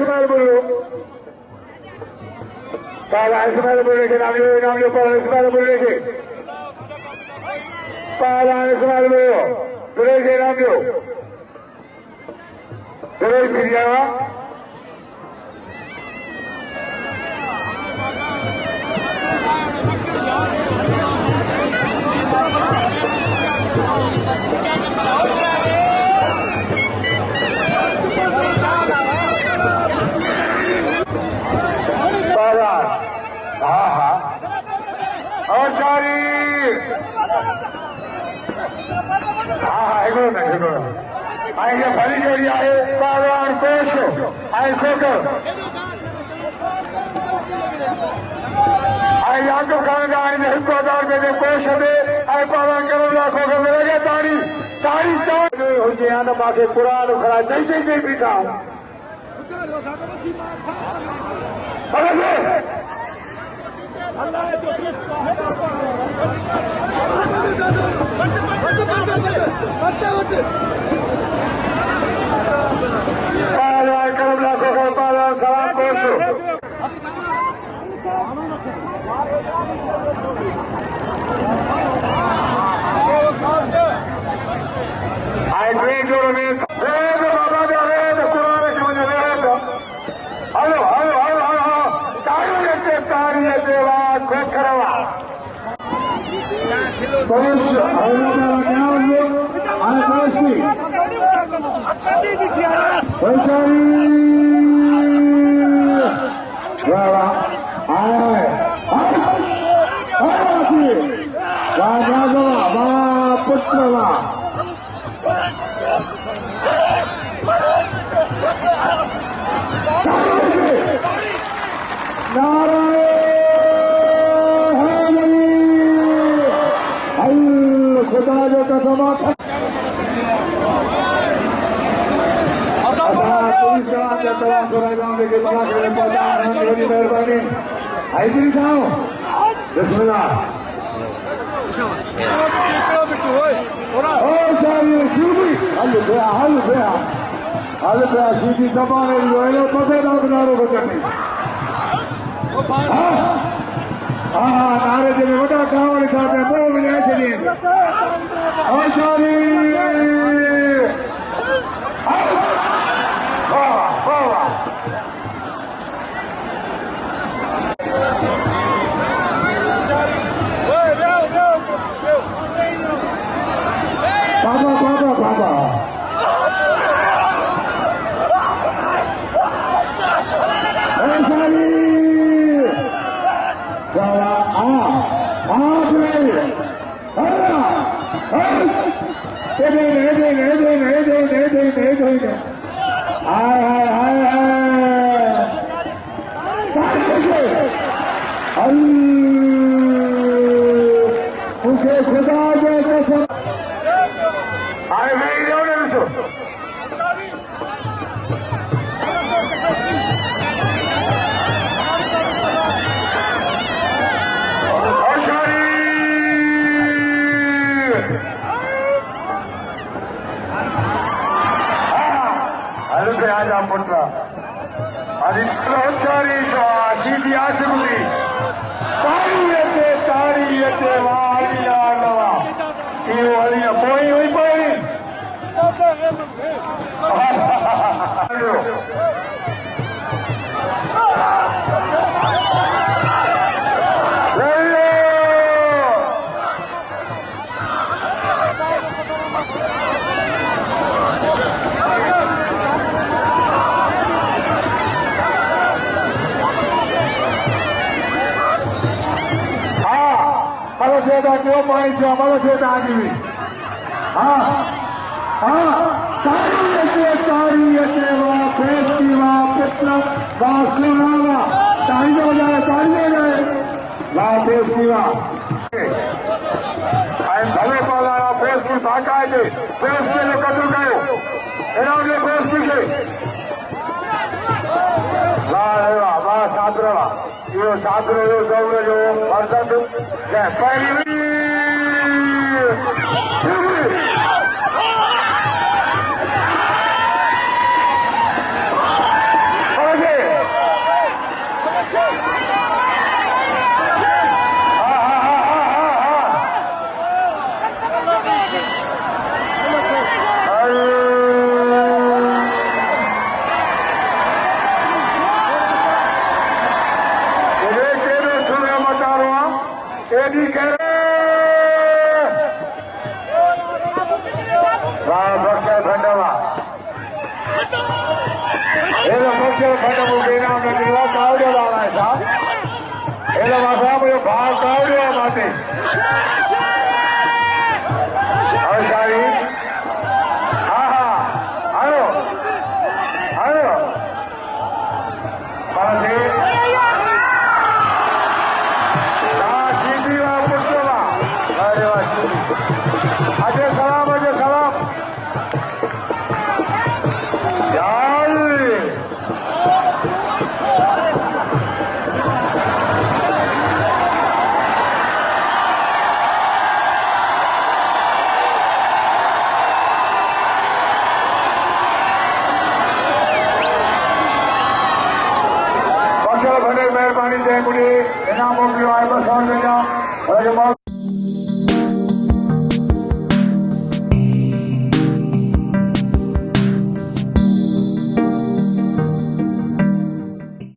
Ismail Bulu. Pala Ismail Bulu ke naam yo Pala Ismail Bulu ke. Pala Ismail Bulu. Bulu ke naam yo. Bulu Piriyawa. Ayo balik dari air pahlawan Koso, ayo Koso. Ayo yang kawan-kawan ini hikmatan dengan Koso deh, ayo pahlawan kerana Koso mereka tari tahun. Hujan anda pakai Quran ukara jai kita. Allah itu pahlawan kerana Koso pahlawan salam Koso. Ayo berdua ni, berdua bapa dia berdua Quran semua berdua. Halo. Tari dewa kokarawa. Police, जी कह बख्शा खंडवा बख्शा खंडव के नाम में कावड़िया लाना है साहब भाग कावड़िया माते